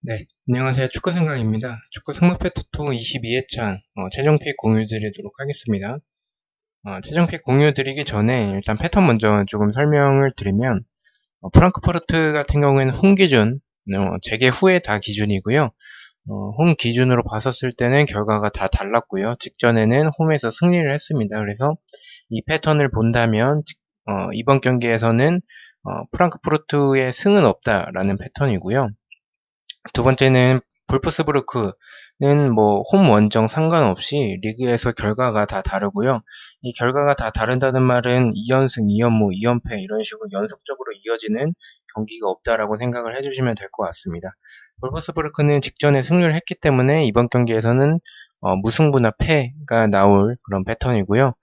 네, 안녕하세요. 축구 생각입니다. 축구 승무패 토토 22회차 최종 픽 공유 드리도록 하겠습니다. 최종 픽 공유 드리기 전에 일단 패턴 먼저 조금 설명을 드리면 프랑크푸르트 같은 경우에는 홈 기준, 재개 후에 다 기준이고요. 홈 기준으로 봤었을 때는 결과가 다 달랐고요. 직전에는 홈에서 승리를 했습니다. 그래서 이 패턴을 본다면 이번 경기에서는 프랑크푸르트의 승은 없다라는 패턴이고요. 두 번째는 볼프스부르크는 뭐 홈 원정 상관없이 리그에서 결과가 다 다르고요. 이 결과가 다 다르다는 말은 2연승, 2연무, 2연패 이런 식으로 연속적으로 이어지는 경기가 없다라고 생각을 해주시면 될 것 같습니다. 볼프스부르크는 직전에 승리를 했기 때문에 이번 경기에서는 무승부나 패가 나올 그런 패턴이고요.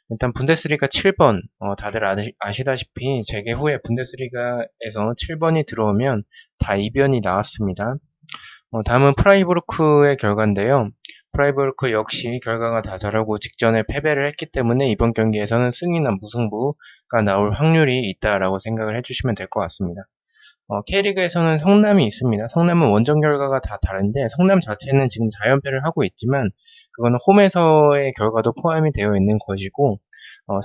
일단 분데스리가 7번, 다들 아시다시피 재개 후에 분데스리가에서 7번이 들어오면 다 이변이 나왔습니다. 다음은 프라이부르크의 결과인데요. 프라이부르크 역시 결과가 다 다르고 직전에 패배를 했기 때문에 이번 경기에서는 승이나 무승부가 나올 확률이 있다라고 생각을 해주시면 될 것 같습니다. K리그에서는 성남이 있습니다. 성남은 원정 결과가 다 다른데 성남 자체는 지금 4연패를 하고 있지만 그거는 홈에서의 결과도 포함이 되어 있는 것이고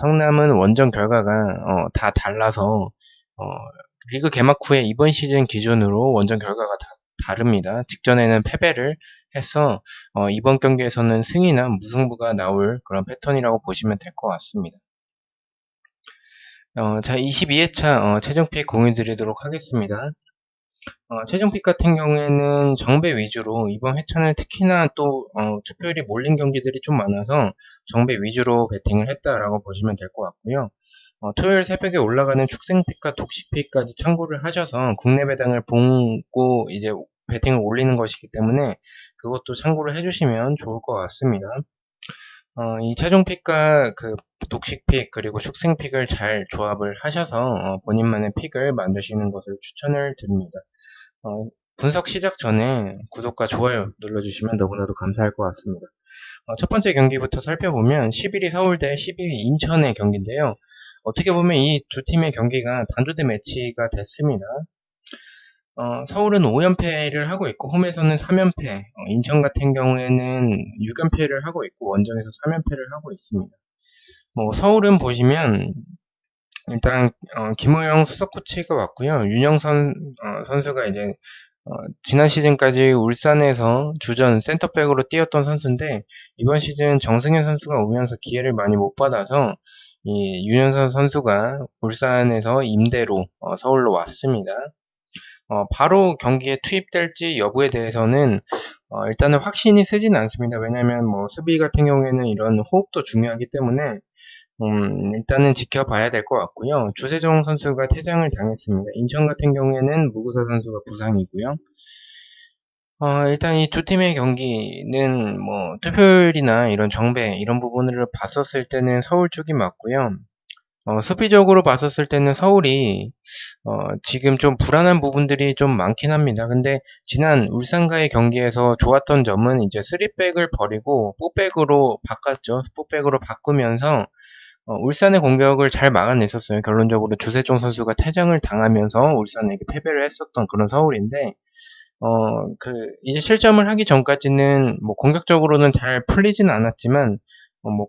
성남은 원정 결과가 다 달라서 어, 리그 개막 후에 이번 시즌 기준으로 원정 결과가 다 다릅니다. 직전에는 패배를 해서 이번 경기에서는 승이나 무승부가 나올 그런 패턴이라고 보시면 될 것 같습니다. 자, 22회차 최종 픽 공유 드리도록 하겠습니다. 최종 픽 같은 경우에는 정배 위주로 이번 회차는 특히나 또 투표율이 몰린 경기들이 좀 많아서 정배 위주로 베팅을 했다라고 보시면 될 것 같고요. 토요일 새벽에 올라가는 축생픽과 독식픽까지 참고를 하셔서 국내 배당을 보고 이제 베팅을 올리는 것이기 때문에 그것도 참고를 해주시면 좋을 것 같습니다. 이 최종 픽과 그 독식 픽 그리고 축생 픽을 잘 조합을 하셔서 본인만의 픽을 만드시는 것을 추천을 드립니다. 분석 시작 전에 구독과 좋아요 눌러주시면 너무나도 감사할 것 같습니다. 첫 번째 경기부터 살펴보면 11위 서울대, 12위 인천의 경기인데요. 어떻게 보면 이 두 팀의 경기가 단두대 매치가 됐습니다. 서울은 5연패를 하고 있고 홈에서는 3연패, 인천 같은 경우에는 6연패를 하고 있고 원정에서 3연패를 하고 있습니다. 서울은 보시면 일단 김호영 수석 코치가 왔고요. 윤영선 선수가 이제 지난 시즌까지 울산에서 주전 센터백으로 뛰었던 선수인데 이번 시즌 정승현 선수가 오면서 기회를 많이 못 받아서 이 윤영선 선수가 울산에서 임대로 서울로 왔습니다. 바로 경기에 투입될지 여부에 대해서는 일단은 확신이 쓰진 않습니다. 왜냐하면 수비 같은 경우에는 이런 호흡도 중요하기 때문에 일단은 지켜봐야 될 것 같고요. 주세종 선수가 퇴장을 당했습니다. 인천 같은 경우에는 무구사 선수가 부상이고요. 일단 이 두 팀의 경기는 투표율이나 이런 정배 이런 부분을 봤었을 때는 서울 쪽이 맞고요. 수비적으로 봤었을 때는 서울이 지금 좀 불안한 부분들이 좀 많긴 합니다. 근데 지난 울산과의 경기에서 좋았던 점은 이제 3백을 버리고 4백으로 바꿨죠. 4백으로 바꾸면서 울산의 공격을 잘 막아냈었어요. 결론적으로 주세종 선수가 퇴장을 당하면서 울산에게 패배를 했었던 그런 서울인데 이제 실점을 하기 전까지는 공격적으로는 잘 풀리진 않았지만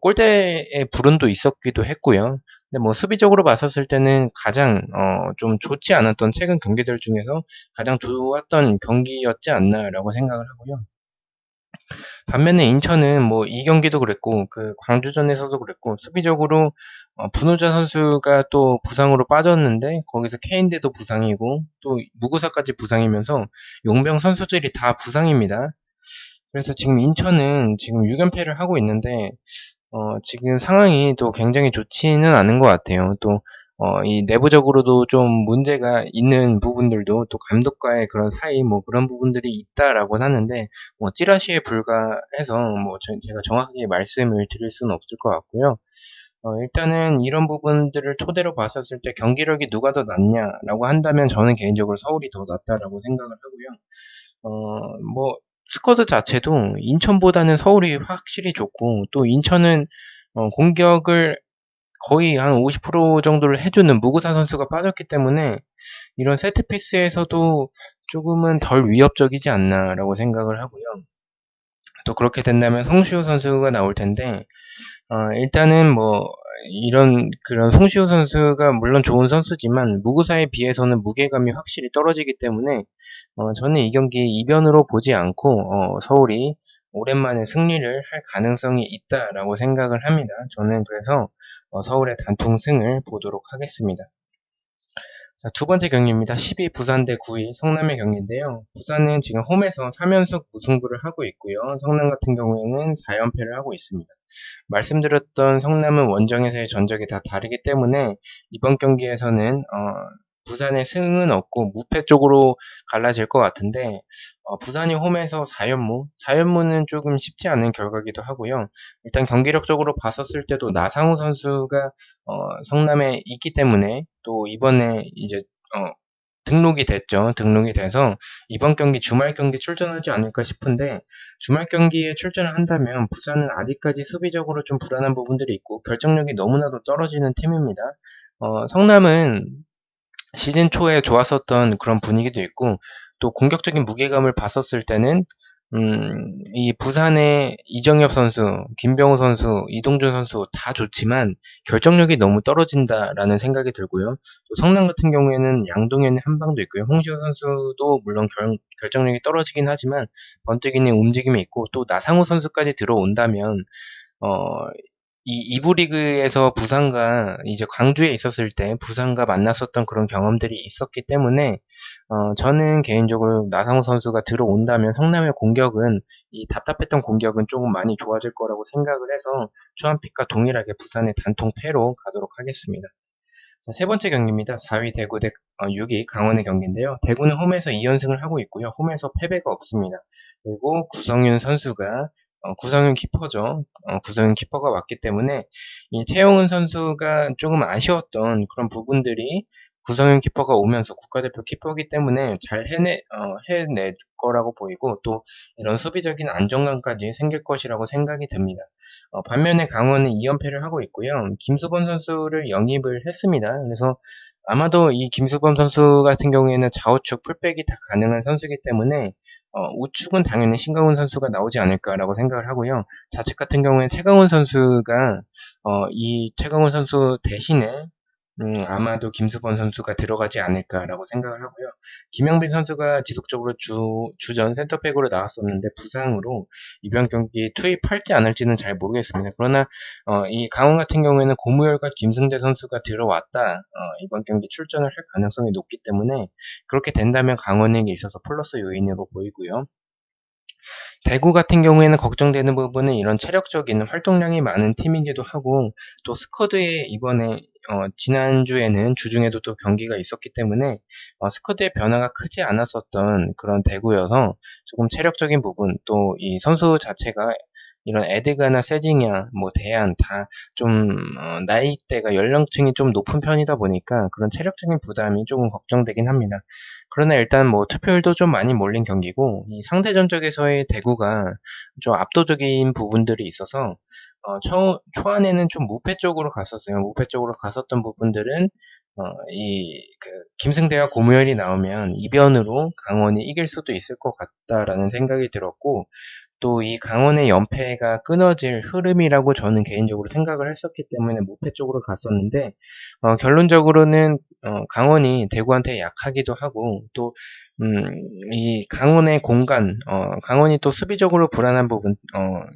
골대의 불운도 있었기도 했고요. 근데 수비적으로 봤었을 때는 가장 좀 좋지 않았던 최근 경기들 중에서 가장 좋았던 경기였지 않나라고 생각을 하고요. 반면에 인천은 이 경기도 그랬고 그 광주전에서도 그랬고 수비적으로 분우자 선수가 또 부상으로 빠졌는데 거기서 케인대도 부상이고 또 무구사까지 부상이면서 용병 선수들이 다 부상입니다. 그래서 지금 인천은 지금 6연패를 하고 있는데 지금 상황이 또 굉장히 좋지는 않은 것 같아요. 또 이 내부적으로도 좀 문제가 있는 부분들도 또 감독과의 그런 사이 그런 부분들이 있다라고 하는데 찌라시에 불과해서 제가 정확하게 말씀을 드릴 수는 없을 것 같고요. 일단은 이런 부분들을 토대로 봤었을 때 경기력이 누가 더 낫냐라고 한다면 저는 개인적으로 서울이 더 낫다라고 생각을 하고요. 스쿼드 자체도 인천보다는 서울이 확실히 좋고 또 인천은 공격을 거의 한 50% 정도를 해주는 무구사 선수가 빠졌기 때문에 이런 세트피스에서도 조금은 덜 위협적이지 않나라고 생각을 하고요. 또 그렇게 된다면 송시효 선수가 나올 텐데, 일단은 뭐 이런 그런 송시효 선수가 물론 좋은 선수지만 무구사에 비해서는 무게감이 확실히 떨어지기 때문에 저는 이 경기 이변으로 보지 않고 서울이 오랜만에 승리를 할 가능성이 있다라고 생각을 합니다. 저는 그래서 서울의 단통승을 보도록 하겠습니다. 자, 두 번째 경기입니다. 12 부산 대 9위 성남의 경기인데요. 부산은 지금 홈에서 3연속 무승부를 하고 있고요. 성남 같은 경우에는 4연패를 하고 있습니다. 말씀드렸던 성남은 원정에서의 전적이 다 다르기 때문에 이번 경기에서는 부산의 승은 없고 무패 쪽으로 갈라질 것 같은데, 부산이 홈에서 4연무는 조금 쉽지 않은 결과기도 하고요. 일단 경기력적으로 봤었을 때도 나상우 선수가 성남에 있기 때문에 또 이번에 이제 등록이 됐죠. 등록이 돼서 이번 경기 주말 경기 출전하지 않을까 싶은데, 주말 경기에 출전을 한다면 부산은 아직까지 수비적으로 좀 불안한 부분들이 있고 결정력이 너무나도 떨어지는 팀입니다. 성남은 시즌 초에 좋았었던 그런 분위기도 있고 또 공격적인 무게감을 봤었을 때는 이 부산의 이정엽 선수, 김병호 선수, 이동준 선수 다 좋지만 결정력이 너무 떨어진다라는 생각이 들고요. 또 성남 같은 경우에는 양동현의 한방도 있고요. 홍시호 선수도 물론 결정력이 떨어지긴 하지만 번뜩이는 움직임이 있고, 또 나상호 선수까지 들어온다면 이 2부 리그에서 부산과 이제 광주에 있었을 때 부산과 만났었던 그런 경험들이 있었기 때문에 저는 개인적으로 나상호 선수가 들어온다면 성남의 공격은, 이 답답했던 공격은 조금 많이 좋아질 거라고 생각을 해서 초안픽과 동일하게 부산의 단통 패로 가도록 하겠습니다. 자, 세 번째 경기입니다. 4위 대구 대 6위 강원의 경기인데요. 대구는 홈에서 2연승을 하고 있고요. 홈에서 패배가 없습니다. 그리고 구성윤 선수가 구성윤 키퍼죠. 구성윤 키퍼가 왔기 때문에 이 최용은 선수가 조금 아쉬웠던 그런 부분들이 구성윤 키퍼가 오면서 국가대표 키퍼이기 때문에 잘 해낼 거라고 보이고, 또 이런 수비적인 안정감까지 생길 것이라고 생각이 듭니다. 반면에 강원은 2연패를 하고 있고요. 김수범 선수를 영입을 했습니다. 그래서 아마도 이 김수범 선수 같은 경우에는 좌우측 풀백이 다 가능한 선수이기 때문에 우측은 당연히 신강훈 선수가 나오지 않을까라고 생각을 하고요. 좌측 같은 경우에는 최강훈 선수가 이 최강훈 선수 대신에 아마도 김수범 선수가 들어가지 않을까라고 생각을 하고요. 김영빈 선수가 지속적으로 주전 센터백으로 나왔었는데 부상으로 이번 경기 투입할지 않을지는 잘 모르겠습니다. 그러나 이 강원 같은 경우에는 고무열과 김승대 선수가 들어왔다 이번 경기 출전을 할 가능성이 높기 때문에 그렇게 된다면 강원에게 있어서 플러스 요인으로 보이고요. 대구 같은 경우에는 걱정되는 부분은 이런 체력적인 활동량이 많은 팀이기도 하고, 또 스쿼드에 이번에 지난주에는 주중에도 또 경기가 있었기 때문에 스쿼드의 변화가 크지 않았었던 그런 대구여서 조금 체력적인 부분, 또 이 선수 자체가 이런 에드가나 세징야, 뭐 대안 다 좀 나이대가 연령층이 좀 높은 편이다 보니까 그런 체력적인 부담이 조금 걱정되긴 합니다. 그러나 일단 뭐 투표율도 좀 많이 몰린 경기고, 이 상대 전적에서의 대구가 좀 압도적인 부분들이 있어서 초안에는 좀 무패 쪽으로 갔었어요. 무패 쪽으로 갔었던 부분들은 그 김승대와 고무열이 나오면 이변으로 강원이 이길 수도 있을 것 같다라는 생각이 들었고, 또 이 강원의 연패가 끊어질 흐름이라고 저는 개인적으로 생각을 했었기 때문에 무패 쪽으로 갔었는데, 결론적으로는 강원이 대구한테 약하기도 하고, 또 이 강원의 공간, 강원이 또 수비적으로 불안한 부분,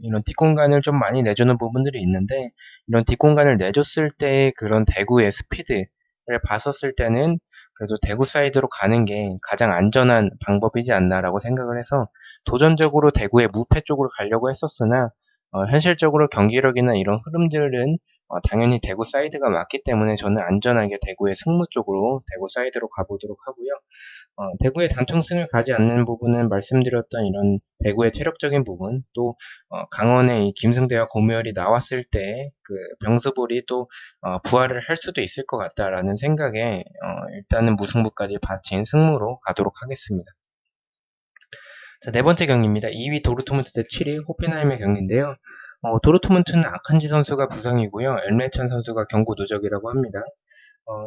이런 뒷공간을 좀 많이 내주는 부분들이 있는데, 이런 뒷공간을 내줬을 때 그런 대구의 스피드를 봤었을 때는 그래도 대구 사이드로 가는 게 가장 안전한 방법이지 않나라고 생각을 해서 도전적으로 대구의 무패 쪽으로 가려고 했었으나, 현실적으로 경기력이나 이런 흐름들은 당연히 대구 사이드가 맞기 때문에 저는 안전하게 대구의 승무 쪽으로 대구 사이드로 가보도록 하고요. 대구의 단통승을 가지 않는 부분은 말씀드렸던 이런 대구의 체력적인 부분, 또 강원의 이 김승대와 고무열이 나왔을 때 그 병수볼이 또 부활을 할 수도 있을 것 같다라는 생각에 일단은 무승부까지 바친 승무로 가도록 하겠습니다. 자, 네 번째 경기입니다. 2위 도르트문트 대 7위 호펜하임의 경기인데요. 도르트문트는 아칸지 선수가 부상이고요. 엘메찬 선수가 경고 누적이라고 합니다.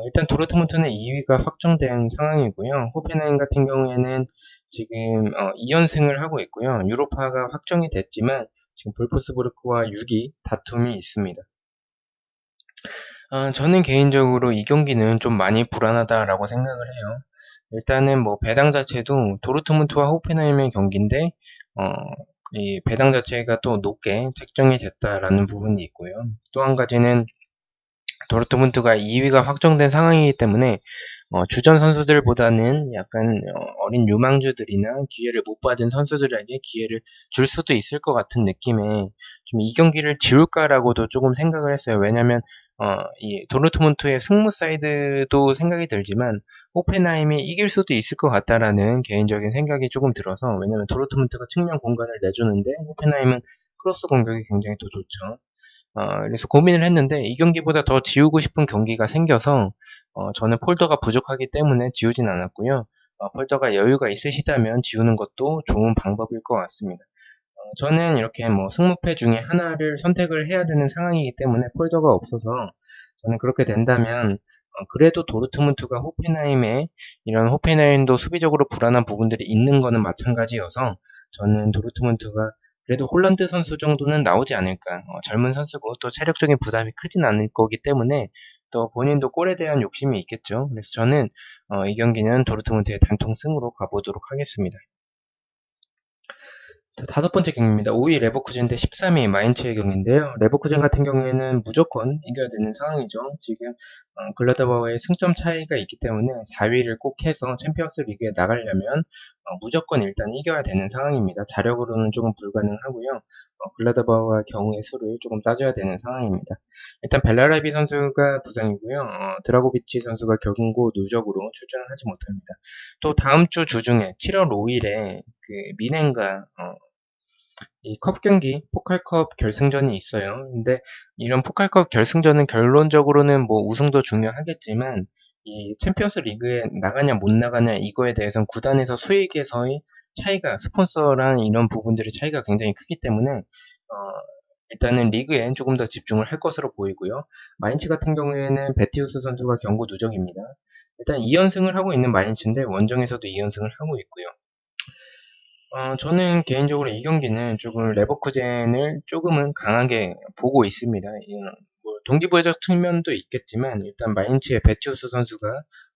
일단 도르트문트는 2위가 확정된 상황이고요. 호펜하임 같은 경우에는 지금 2연승을 하고 있고요. 유로파가 확정이 됐지만 지금 볼프스부르크와 6위 다툼이 있습니다. 저는 개인적으로 이 경기는 좀 많이 불안하다라고 생각을 해요. 일단은 뭐 배당 자체도 도르트문트와 호펜하임의 경기인데 이 배당 자체가 또 높게 책정이 됐다라는 부분이 있고요. 또 한 가지는 도르트문트가 2위가 확정된 상황이기 때문에 주전 선수들보다는 약간 어린 유망주들이나 기회를 못 받은 선수들에게 기회를 줄 수도 있을 것 같은 느낌에 좀 이 경기를 지울까라고도 조금 생각을 했어요. 왜냐면 이 도르트문트의 승무 사이드도 생각이 들지만 호펜하임이 이길 수도 있을 것 같다라는 개인적인 생각이 조금 들어서, 왜냐면 도르트문트가 측면 공간을 내주는데 호펜하임은 크로스 공격이 굉장히 더 좋죠. 그래서 고민을 했는데 이 경기보다 더 지우고 싶은 경기가 생겨서 저는 폴더가 부족하기 때문에 지우진 않았고요. 폴더가 여유가 있으시다면 지우는 것도 좋은 방법일 것 같습니다. 저는 이렇게 뭐 승무패 중에 하나를 선택을 해야 되는 상황이기 때문에 폴더가 없어서, 저는 그렇게 된다면 그래도 도르트문트가 호펜하임에 이런 호펜하임도 수비적으로 불안한 부분들이 있는 거는 마찬가지여서 저는 도르트문트가 그래도 홀란드 선수 정도는 나오지 않을까. 젊은 선수고 또 체력적인 부담이 크진 않을 거기 때문에 또 본인도 골에 대한 욕심이 있겠죠. 그래서 저는 이 경기는 도르트문트의 단통 승으로 가보도록 하겠습니다. 자, 다섯 번째 경기입니다. 5위 레버쿠젠 대 13위 마인츠의 경기인데요. 레버쿠젠 같은 경우에는 무조건 이겨야 되는 상황이죠. 지금 글라드바흐의 승점 차이가 있기 때문에 4위를 꼭 해서 챔피언스 리그에 나가려면 무조건 일단 이겨야 되는 상황입니다. 자력으로는 조금 불가능하고요. 글라드바흐와 경우의 수를 조금 따져야 되는 상황입니다. 일단 벨라라비 선수가 부상이고요. 드라고비치 선수가 경고 누적으로 출전을 하지 못합니다. 또 다음 주 주중에 7월 5일에 그 미넨과 이 컵 경기, 포칼컵 결승전이 있어요. 근데 이런 포칼컵 결승전은 결론적으로는 뭐 우승도 중요하겠지만 이 챔피언스 리그에 나가냐 못 나가냐 이거에 대해서는 구단에서 수익에서의 차이가, 스폰서랑 이런 부분들의 차이가 굉장히 크기 때문에 일단은 리그에 조금 더 집중을 할 것으로 보이고요. 마인츠 같은 경우에는 베티우스 선수가 경고 누적입니다. 일단 2연승을 하고 있는 마인츠인데 원정에서도 2연승을 하고 있고요. 저는 개인적으로 이 경기는 조금 레버쿠젠을 조금은 강하게 보고 있습니다. 뭐 동기부여적 측면도 있겠지만 일단 마인츠의 베티우스 선수가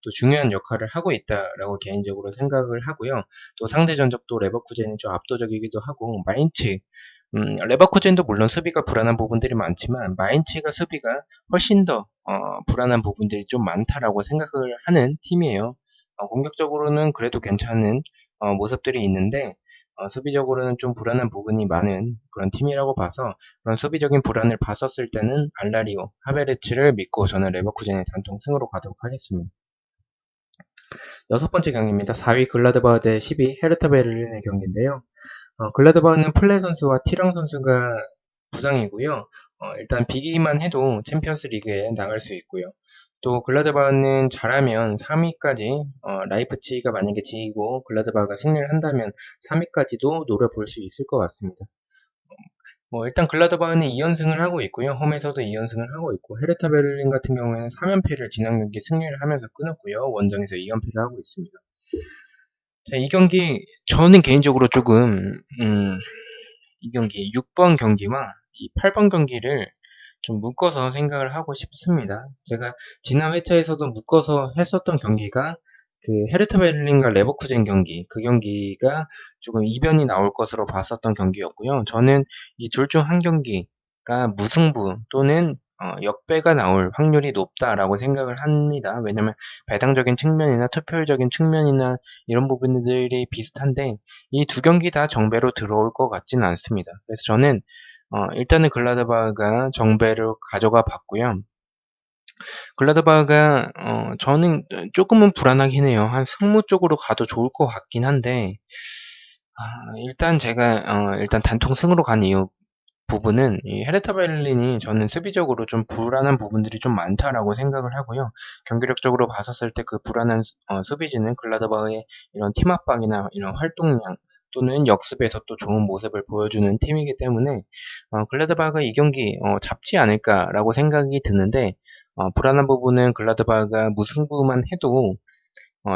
또 중요한 역할을 하고 있다라고 개인적으로 생각을 하고요. 또 상대 전적도 레버쿠젠이 좀 압도적이기도 하고, 마인츠 레버쿠젠도 물론 수비가 불안한 부분들이 많지만 마인츠가 수비가 훨씬 더 불안한 부분들이 좀 많다라고 생각을 하는 팀이에요. 공격적으로는 그래도 괜찮은 모습들이 있는데 수비적으로는 좀 불안한 부분이 많은 그런 팀이라고 봐서, 그런 수비적인 불안을 봤었을 때는 알라리오, 하베르츠를 믿고 저는 레버쿠젠의 단통 승으로 가도록 하겠습니다. 여섯 번째 경기입니다. 4위 글라드바흐 대 10위 헤르타 베를린의 경기인데요. 글라드바흐는 플레 선수와 티랑 선수가 부상이고요. 일단 비기만 해도 챔피언스 리그에 나갈 수 있고요. 또 글라드바흐는 잘하면 3위까지, 라이프치히가 만약에 지고 글라드바흐가 승리를 한다면 3위까지도 노려볼 수 있을 것 같습니다. 뭐 일단 글라드바흐는 2연승을 하고 있고요. 홈에서도 2연승을 하고 있고, 헤르타 베를린 같은 경우에는 3연패를 지난 경기 승리를 하면서 끊었고요. 원정에서 2연패를 하고 있습니다. 자, 이 경기 저는 개인적으로 조금 이 경기 6번 경기와 이 8번 경기를 좀 묶어서 생각을 하고 싶습니다. 제가 지난 회차에서도 묶어서 했었던 경기가 그 헤르타 베를린과 레버쿠젠 경기, 그 경기가 조금 이변이 나올 것으로 봤었던 경기였고요. 저는 이 둘 중 한 경기가 무승부 또는 역배가 나올 확률이 높다라고 생각을 합니다. 왜냐면 배당적인 측면이나 투표율적인 측면이나 이런 부분들이 비슷한데 이 두 경기 다 정배로 들어올 것 같지는 않습니다. 그래서 저는 일단은 글라드바흐가 정배를 가져가 봤고요. 글라드바흐가 저는 조금은 불안하긴 해요. 한 승무 쪽으로 가도 좋을 것 같긴 한데 일단 제가 일단 단통 승으로 간 이유 부분은 이 헤르타 베를린이 저는 수비적으로 좀 불안한 부분들이 좀 많다라고 생각을 하고요. 경기력적으로 봤었을 때 그 불안한 수비진은 글라드바흐의 이런 팀 압박이나 이런 활동량, 또는 역습에서 또 좋은 모습을 보여주는 팀이기 때문에 글라드바흐가 이 경기 잡지 않을까라고 생각이 드는데 불안한 부분은 글라드바흐가 무승부만 해도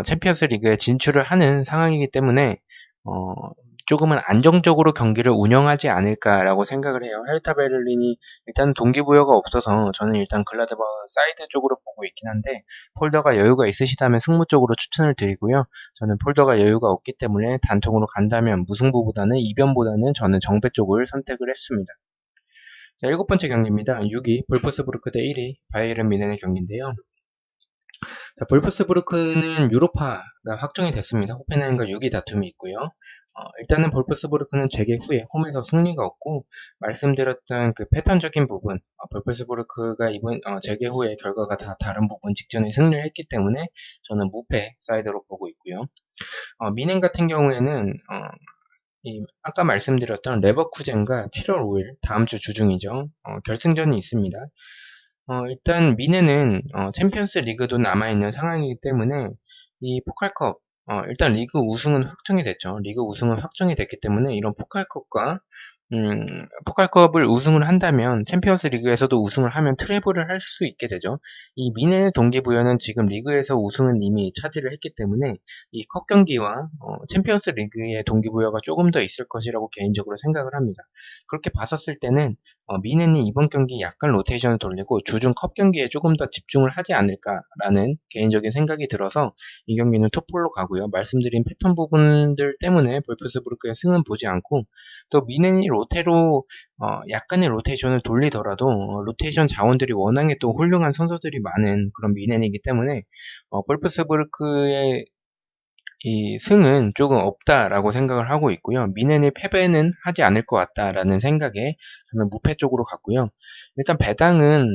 챔피언스 리그에 진출을 하는 상황이기 때문에 어, 조금은 안정적으로 경기를 운영하지 않을까라고 생각을 해요. 헤르타 베를린이 일단 동기부여가 없어서 저는 일단 글라드바흐 사이드 쪽으로 보고 있긴 한데 폴더가 여유가 있으시다면 승무 쪽으로 추천을 드리고요. 저는 폴더가 여유가 없기 때문에 단통으로 간다면 무승부보다는 이변보다는 저는 정배 쪽을 선택을 했습니다. 자, 7번째 경기입니다. 6위 볼프스부르크 대 1위 바이에른 뮌헨의 경기인데요. 자, 볼프스부르크는 유로파가 확정이 됐습니다. 호펜하임과 6위 다툼이 있고요. 일단은 볼프스부르크는 재개 후에 홈에서 승리가 없고 말씀드렸던 그 패턴적인 부분, 볼프스부르크가 이번 재개 후에 결과가 다 다른 부분 직전에 승리를 했기 때문에 저는 무패 사이드로 보고 있고요. 뮌헨 같은 경우에는 아까 말씀드렸던 레버쿠젠과 7월 5일 다음 주 주중이죠. 결승전이 있습니다. 일단 뮌헨은 챔피언스 리그도 남아있는 상황이기 때문에 이 포칼컵 일단 리그 우승은 확정이 됐죠. 리그 우승은 확정이 됐기 때문에 이런 포칼컵과 포칼컵을 우승을 한다면 챔피언스 리그에서도 우승을 하면 트래블을 할 수 있게 되죠. 이 뮌헨의 동기부여는 지금 리그에서 우승은 이미 차지를 했기 때문에 이 컵 경기와 챔피언스 리그의 동기부여가 조금 더 있을 것이라고 개인적으로 생각을 합니다. 그렇게 봤었을 때는 뮌헨이 이번 경기 약간 로테이션을 돌리고 주중 컵 경기에 조금 더 집중을 하지 않을까라는 개인적인 생각이 들어서 이 경기는 톱볼로 가고요. 말씀드린 패턴 부분들 때문에 볼프스부르크의 승은 보지 않고 또 뮌헨이 로테로 약간의 로테이션을 돌리더라도 로테이션 자원들이 워낙에 또 훌륭한 선수들이 많은 그런 뮌헨이기 때문에 볼프스부르크의 이 승은 조금 없다라고 생각을 하고 있고요. 뮌헨이 패배는 하지 않을 것 같다라는 생각에 저는 무패 쪽으로 갔고요. 일단 배당은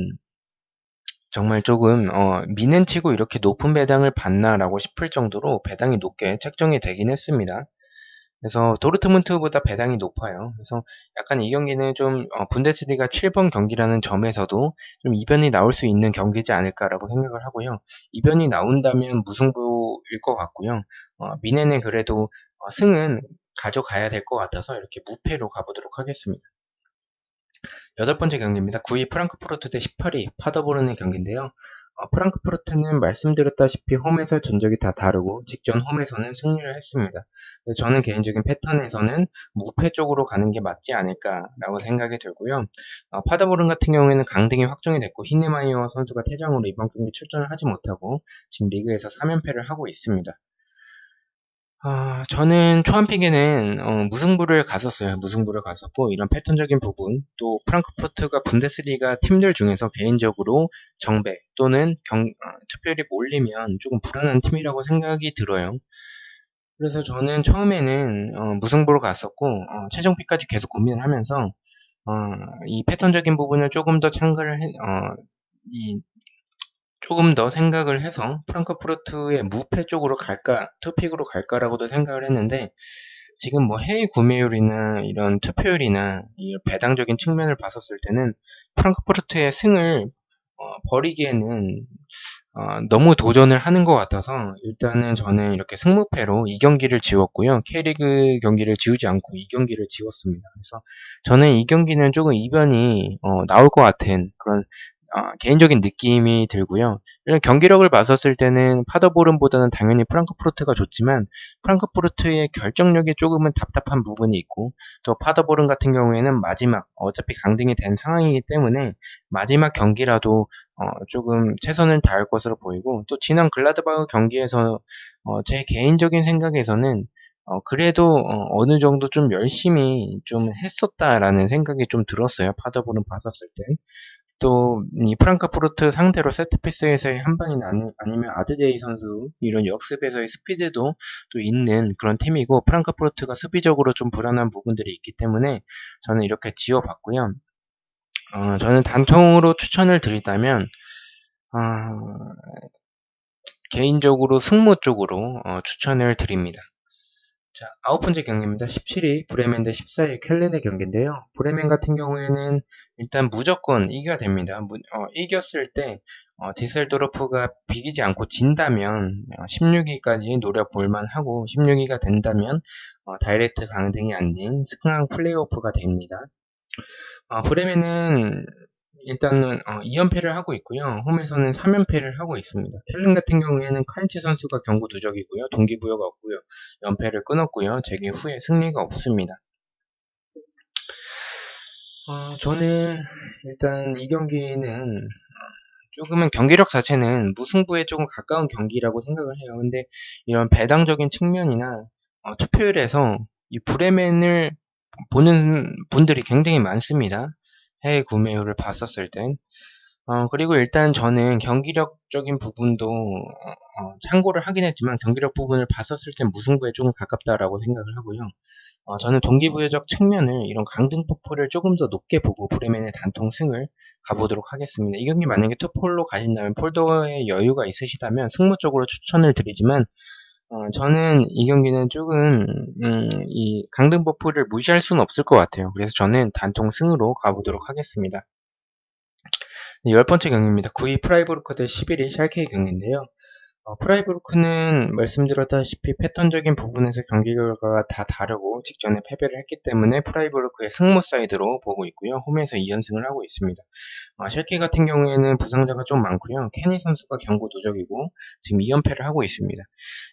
정말 조금 뮌헨 치고 이렇게 높은 배당을 받나라고 싶을 정도로 배당이 높게 책정이 되긴 했습니다. 그래서 도르트문트보다 배당이 높아요. 그래서 약간 이 경기는 좀 분데스리가 7번 경기라는 점에서도 좀 이변이 나올 수 있는 경기지 않을까라고 생각을 하고요. 이변이 나온다면 무승부일 것 같고요. 뮌헨은 그래도 승은 가져가야 될 것 같아서 이렇게 무패로 가보도록 하겠습니다. 8번째 경기입니다. 9위 프랑크푸르트 대 18위 파더보른의 경기인데요. 프랑크푸르트는 말씀드렸다시피 홈에서 전적이 다 다르고 직전 홈에서는 승리를 했습니다. 그래서 저는 개인적인 패턴에서는 무패 쪽으로 가는 게 맞지 않을까라고 생각이 들고요. 파더보른 같은 경우에는 강등이 확정이 됐고 히네마이어 선수가 퇴장으로 이번 경기 출전을 하지 못하고 지금 리그에서 3연패를 하고 있습니다. 저는 초안픽에는 무승부를 갔었어요. 무승부를 갔었고 이런 패턴적인 부분 또 프랑크푸르트가 분데스리가 팀들 중에서 개인적으로 정배 또는 투표율이 몰리면 조금 불안한 팀이라고 생각이 들어요. 그래서 저는 처음에는 무승부로 갔었고 최종픽까지 계속 고민을 하면서 이 패턴적인 부분을 조금 더 참고를 조금 더 생각을 해서 프랑크푸르트의 무패 쪽으로 갈까, 투픽으로 갈까라고도 생각을 했는데 지금 뭐 해외 구매율이나 이런 투표율이나 이 배당적인 측면을 봤었을 때는 프랑크푸르트의 승을 버리기에는 너무 도전을 하는 것 같아서 일단은 저는 이렇게 승무패로 이 경기를 지웠고요. K리그 경기를 지우지 않고 이 경기를 지웠습니다. 그래서 저는 이 경기는 조금 이변이 나올 것 같은 그런 개인적인 느낌이 들고요. 이런 경기력을 봤었을 때는 파더보른보다는 당연히 프랑크푸르트가 좋지만 프랑크푸르트의 결정력이 조금은 답답한 부분이 있고 또 파더보른 같은 경우에는 마지막 어차피 강등이 된 상황이기 때문에 마지막 경기라도 조금 최선을 다할 것으로 보이고 또 지난 글라드바흐 경기에서 제 개인적인 생각에서는 그래도 어느 정도 좀 열심히 좀 했었다라는 생각이 좀 들었어요. 파더보른 봤었을 때. 또 이 프랑크푸르트 상대로 세트피스에서의 한 방이나 아니면 아드제이 선수 이런 역습에서의 스피드도 또 있는 그런 팀이고 프랑크푸르트가 수비적으로 좀 불안한 부분들이 있기 때문에 저는 이렇게 지어봤고요. 저는 단통으로 추천을 드리자면 개인적으로 승무 쪽으로 추천을 드립니다. 자, 9번째 경기입니다. 17위 브레멘 대 14위 켈렌의 경기인데요. 브레멘 같은 경우에는 일단 무조건 이겨야 됩니다. 이겼을 때 디셀도르프가 비기지 않고 진다면 16위까지 노려볼만 하고 16위가 된다면 다이렉트 강등이 아닌 승강 플레이오프가 됩니다. 브레멘은 일단은 2연패를 하고 있고요. 홈에서는 3연패를 하고 있습니다. 켈른 같은 경우에는 카인츠 선수가 경고 누적이고요. 동기부여가 없고요. 연패를 끊었고요. 재개 후에 승리가 없습니다. 저는 일단 이 경기는 조금은 경기력 자체는 무승부에 조금 가까운 경기라고 생각을 해요. 근데 이런 배당적인 측면이나 투표율에서 이 브레멘을 보는 분들이 굉장히 많습니다. 해외 구매율을 봤었을 땐. 그리고 일단 저는 경기력적인 부분도 참고를 하긴 했지만 경기력 부분을 봤었을 땐 무승부에 조금 가깝다라고 생각을 하고요. 저는 동기부여적 측면을 이런 강등폭포를 조금 더 높게 보고 브레멘의 단통승을 가보도록 하겠습니다. 이 경기 만약에 투폴로 가신다면 폴더에 여유가 있으시다면 승무 쪽으로 추천을 드리지만 저는 이 경기는 조금 이 강등폭포를 무시할 수는 없을 것 같아요. 그래서 저는 단통승으로 가보도록 하겠습니다. 10번째 경기입니다. 9위 프라이부르크 대 11위 샬케의 경기인데요. 프라이부르크는 말씀드렸다시피 패턴적인 부분에서 경기 결과가 다 다르고 직전에 패배를 했기 때문에 프라이부르크의 승무 사이드로 보고 있고요. 홈에서 2연승을 하고 있습니다. 샬케 같은 경우에는 부상자가 좀 많고요. 케니 선수가 경고 누적이고 지금 2연패를 하고 있습니다.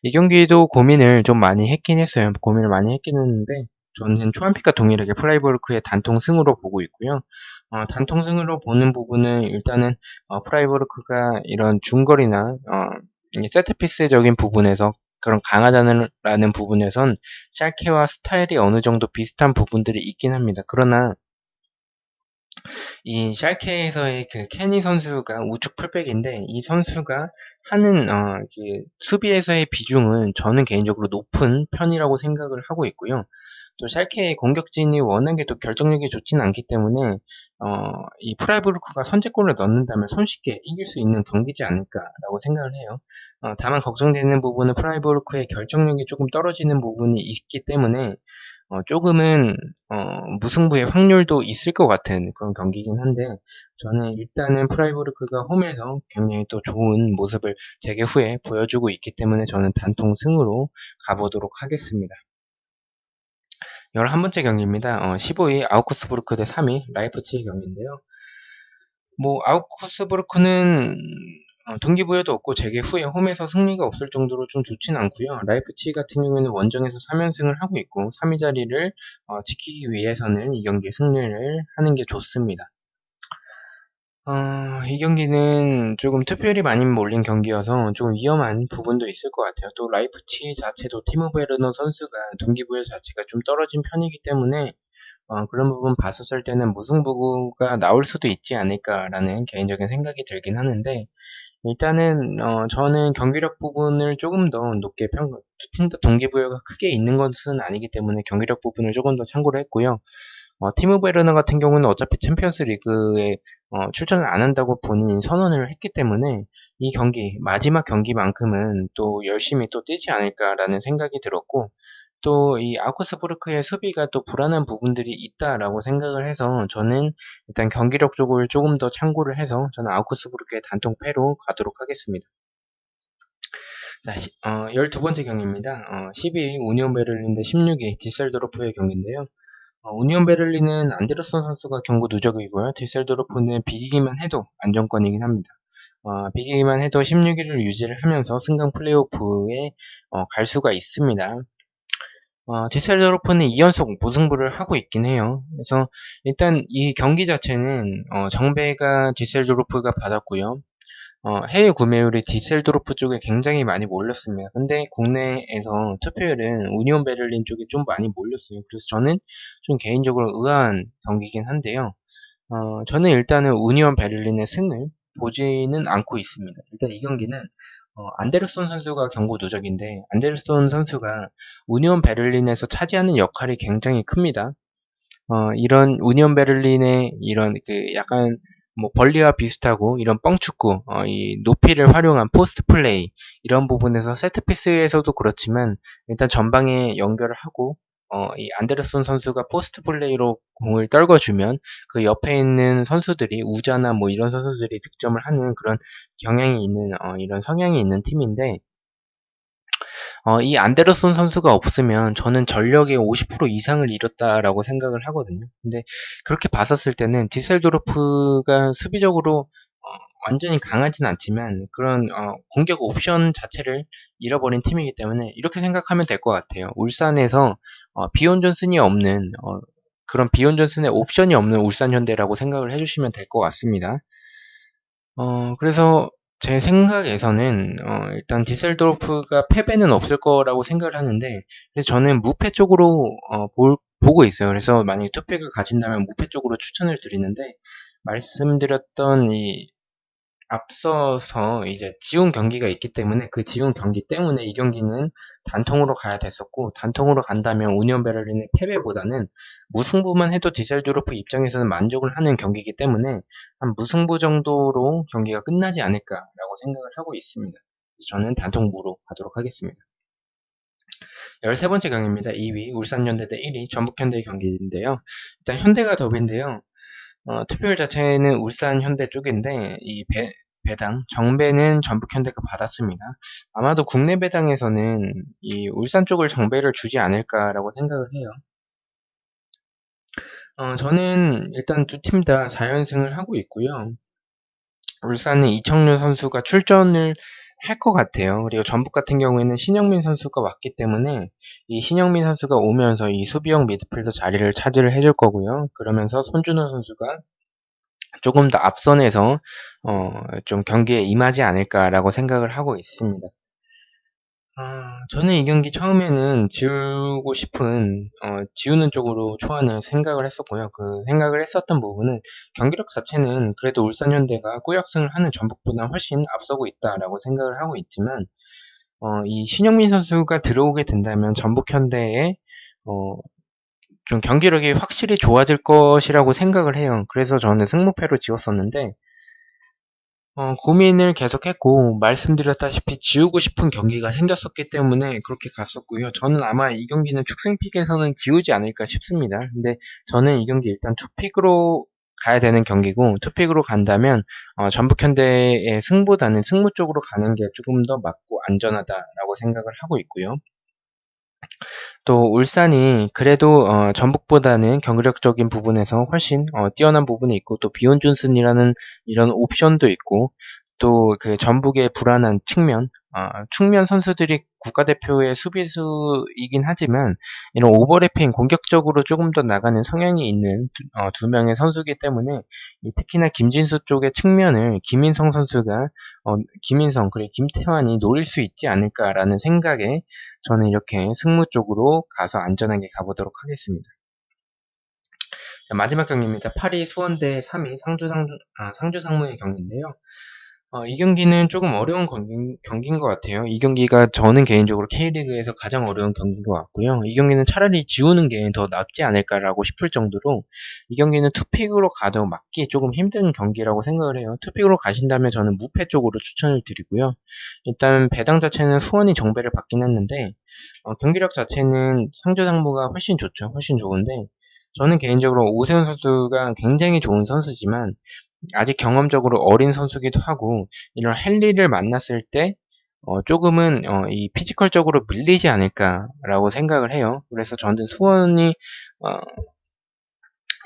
이 경기도 고민을 좀 많이 했긴 했어요. 고민을 많이 했긴 했는데 저는 초안픽과 동일하게 프라이부르크의 단통승으로 보고 있고요. 단통승으로 보는 부분은 일단은 프라이부르크가 이런 중거리나 세트피스적인 부분에서 그런 강하다는 부분에선 샬케와 스타일이 어느 정도 비슷한 부분들이 있긴 합니다. 그러나 이 샬케에서의 그 케니 선수가 우측 풀백인데 이 선수가 하는 수비에서의 비중은 저는 개인적으로 높은 편이라고 생각을 하고 있고요. 또 샬케의 공격진이 워낙에 또 결정력이 좋지는 않기 때문에 이 프라이부르크가 선제골을 넣는다면 손쉽게 이길 수 있는 경기지 않을까라고 생각을 해요. 다만 걱정되는 부분은 프라이부르크의 결정력이 조금 떨어지는 부분이 있기 때문에 조금은 무승부의 확률도 있을 것 같은 그런 경기긴 한데 저는 일단은 프라이부르크가 홈에서 굉장히 또 좋은 모습을 재개 후에 보여주고 있기 때문에 저는 단통 승으로 가보도록 하겠습니다. 11번째 경기입니다. 15위 아우크스부르크 대 3위 라이프치히 경기인데요. 아우크스부르크는 동기부여도 없고 재개 후에 홈에서 승리가 없을 정도로 좀 좋지는 않고요. 라이프치히 같은 경우에는 원정에서 3연승을 하고 있고 3위 자리를 지키기 위해서는 이 경기에 승리를 하는 게 좋습니다. 이 경기는 조금 투표율이 많이 몰린 경기여서 좀 위험한 부분도 있을 것 같아요. 또 라이프치히 자체도 티모 베르너 선수가 동기부여 자체가 좀 떨어진 편이기 때문에 그런 부분 봤었을 때는 무승부가 나올 수도 있지 않을까라는 개인적인 생각이 들긴 하는데 일단은 저는 경기력 부분을 조금 더 높게 두 팀 다 동기부여가 크게 있는 것은 아니기 때문에 경기력 부분을 조금 더 참고를 했고요. 티모 베르너 같은 경우는 어차피 챔피언스 리그에 출전을 안 한다고 본인이 선언을 했기 때문에 이 경기 마지막 경기만큼은 또 열심히 또 뛰지 않을까라는 생각이 들었고 또 이 아우크스부르크의 수비가 또 불안한 부분들이 있다라고 생각을 해서 저는 일단 경기력 쪽을 조금 더 참고를 해서 저는 아우크스부르크의 단통패로 가도록 하겠습니다. 자, 12번째 경기입니다. 12위 우니온 베를린 대 16위 디셀도르프의 경기인데요. 우니온 베를린은 안데르슨 선수가 경고 누적이고요. 디셀도르프는 비기기만 해도 안정권이긴 합니다. 비기기만 해도 16위를 유지를 하면서 승강 플레이오프에 갈 수가 있습니다. 디셀도르프는 2연속 무승부를 하고 있긴 해요. 그래서 일단 이 경기 자체는 정배가 디셀도르프가 받았고요. 해외 구매율이 디셀도르프 쪽에 굉장히 많이 몰렸습니다. 근데 국내에서 투표율은 우니온 베를린 쪽에 좀 많이 몰렸어요. 그래서 저는 좀 개인적으로 의아한 경기긴 한데요. 저는 일단은 우니온 베를린의 승을 보지는 않고 있습니다. 일단 이 경기는 안데르손 선수가 경고 누적인데 안데르손 선수가 우니온 베를린에서 차지하는 역할이 굉장히 큽니다. 이런 우니온 베를린의 이런 그 약간 벌리와 비슷하고 이런 뻥축구, 이 높이를 활용한 포스트 플레이 이런 부분에서 세트피스에서도 그렇지만 일단 전방에 연결을 하고 이 안데르손 선수가 포스트 볼레이로 공을 떨궈주면 그 옆에 있는 선수들이 우자나 뭐 이런 선수들이 득점을 하는 그런 경향이 있는 이런 성향이 있는 팀인데 이 안데르손 선수가 없으면 저는 전력의 50% 이상을 잃었다라고 생각을 하거든요. 근데 그렇게 봤었을 때는 디셀도르프가 수비적으로 완전히 강하진 않지만 그런 공격 옵션 자체를 잃어버린 팀이기 때문에 이렇게 생각하면 될 것 같아요. 울산에서 비온 존슨이 없는 그런 비온 존슨의 옵션이 없는 울산 현대라고 생각을 해주시면 될 것 같습니다. 그래서 제 생각에서는 일단 디셀도르프가 패배는 없을 거라고 생각을 하는데 그래서 저는 무패 쪽으로 보고 있어요. 그래서 만약에 투팩을 가진다면 무패 쪽으로 추천을 드리는데 말씀드렸던 이 앞서서 이제 지운 경기가 있기 때문에 그 지운 경기 때문에 이 경기는 단통으로 가야 됐었고 단통으로 간다면 우니온 베를린의 패배보다는 무승부만 해도 디셀도르프 입장에서는 만족을 하는 경기이기 때문에 한 무승부 정도로 경기가 끝나지 않을까라고 생각을 하고 있습니다. 저는 단통부로 가도록 하겠습니다. 13번째 경기입니다. 2위 울산현대 대 1위 전북현대의 경기인데요. 일단 현대가 더비인데요. 투표율 자체는 울산 현대 쪽인데 이 배당 정배는 전북 현대가 받았습니다. 아마도 국내 배당에서는 이 울산 쪽을 정배를 주지 않을까라고 생각을 해요. 저는 일단 두 팀 다 4연승을 하고 있고요. 울산은 이청용 선수가 출전을 할 것 같아요. 그리고 전북 같은 경우에는 신영민 선수가 왔기 때문에 이 신영민 선수가 오면서 이 수비형 미드필더 자리를 차지를 해줄 거고요. 그러면서 손준호 선수가 조금 더 앞선에서 좀 경기에 임하지 않을까라고 생각을 하고 있습니다. 저는 이 경기 처음에는 지우고 싶은 지우는 쪽으로 초안을 생각을 했었고요. 그 생각을 했었던 부분은 경기력 자체는 그래도 울산현대가 꾸역승을 하는 전북보다 훨씬 앞서고 있다라고 생각을 하고 있지만 이 신영민 선수가 들어오게 된다면 전북현대의 좀 경기력이 확실히 좋아질 것이라고 생각을 해요. 그래서 저는 승무패로 지웠었는데 고민을 계속했고 말씀드렸다시피 지우고 싶은 경기가 생겼었기 때문에 그렇게 갔었고요. 저는 아마 이 경기는 축생픽에서는 지우지 않을까 싶습니다. 근데 저는 이 경기 일단 투픽으로 가야 되는 경기고 투픽으로 간다면 전북현대의 승보다는 승무 쪽으로 가는 게 조금 더 맞고 안전하다라고 생각을 하고 있고요. 또 울산이 그래도 전북보다는 경기력적인 부분에서 훨씬 뛰어난 부분이 있고 또 비온 존슨이라는 이런 옵션도 있고 또 그 전북의 불안한 측면 선수들이 국가대표의 수비수이긴 하지만 이런 오버래핑 공격적으로 조금 더 나가는 성향이 있는 두 명의 선수이기 때문에 특히나 김진수 쪽의 측면을 김인성 선수가 김인성 그리고 김태환이 노릴 수 있지 않을까라는 생각에 저는 이렇게 승무 쪽으로 가서 안전하게 가보도록 하겠습니다. 자, 마지막 경기입니다. 8위 수원대 3위 상주 상무의 경기인데요. 이 경기는 조금 어려운 경기인 것 같아요. 이 경기가 저는 개인적으로 K리그에서 가장 어려운 경기인 것 같고요. 이 경기는 차라리 지우는 게 더 낫지 않을까라고 싶을 정도로 이 경기는 투픽으로 가도 맞기 조금 힘든 경기라고 생각을 해요. 투픽으로 가신다면 저는 무패 쪽으로 추천을 드리고요. 일단 배당 자체는 수원이 정배를 받긴 했는데 경기력 자체는 상주 상무가 훨씬 좋죠. 훨씬 좋은데 저는 개인적으로 오세훈 선수가 굉장히 좋은 선수지만 아직 경험적으로 어린 선수기도 하고 이런 헨리를 만났을 때 조금은 이 피지컬적으로 밀리지 않을까라고 생각을 해요. 그래서 저는 수원이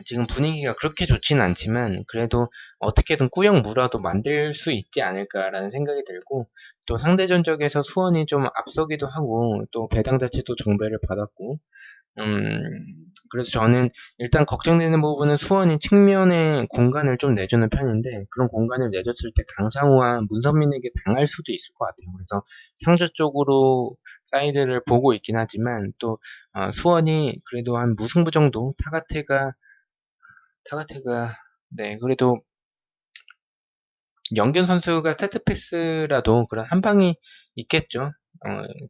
지금 분위기가 그렇게 좋지는 않지만 그래도 어떻게든 꾸역 무라도 만들 수 있지 않을까라는 생각이 들고 또 상대 전적에서 수원이 좀 앞서기도 하고 또 배당 자체도 정배를 받았고 그래서 저는 일단 걱정되는 부분은 수원이 측면에 공간을 좀 내주는 편인데 그런 공간을 내줬을 때 강상우와 문선민에게 당할 수도 있을 것 같아요. 그래서 상주 쪽으로 사이드를 보고 있긴 하지만 또 수원이 그래도 한 무승부 정도 타가테가 네 그래도 영균 선수가 세트피스라도 그런 한 방이 있겠죠.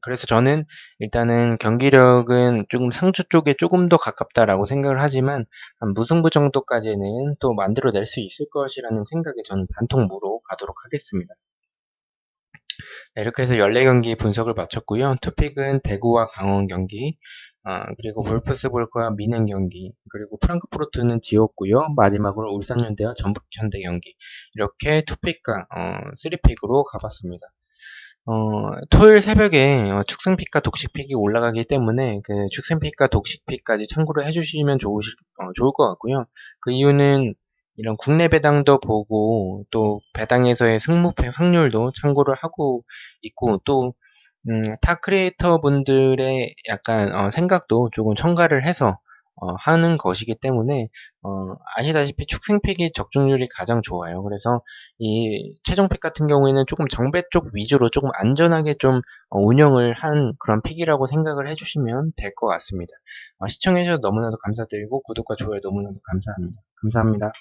그래서 저는 일단은 경기력은 조금 상주 쪽에 조금 더 가깝다라고 생각을 하지만 한 무승부 정도까지는 또 만들어낼 수 있을 것이라는 생각에 저는 단통무로 가도록 하겠습니다. 네, 이렇게 해서 14경기 분석을 마쳤고요. 투픽은 대구와 강원 경기, 그리고 볼프스bur그와 미넨 경기, 그리고 프랑크푸르트는 지웠고요. 마지막으로 울산현대와 전북현대 경기. 이렇게 투픽과 3픽으로 가봤습니다. 토요일 새벽에 축생픽과 독식픽이 올라가기 때문에 그 축생픽과 독식픽까지 참고를 해주시면 좋을 것 같고요. 그 이유는 이런 국내 배당도 보고 또 배당에서의 승무패 확률도 참고를 하고 있고 또 타 크리에이터 분들의 약간 생각도 조금 첨가를 해서 하는 것이기 때문에 아시다시피 축생픽이 적중률이 가장 좋아요. 그래서 이 최종픽 같은 경우에는 조금 정배 쪽 위주로 조금 안전하게 좀 운영을 한 그런 픽이라고 생각을 해주시면 될 것 같습니다. 시청해주셔서 너무나도 감사드리고 구독과 좋아요 너무나도 감사합니다. 감사합니다.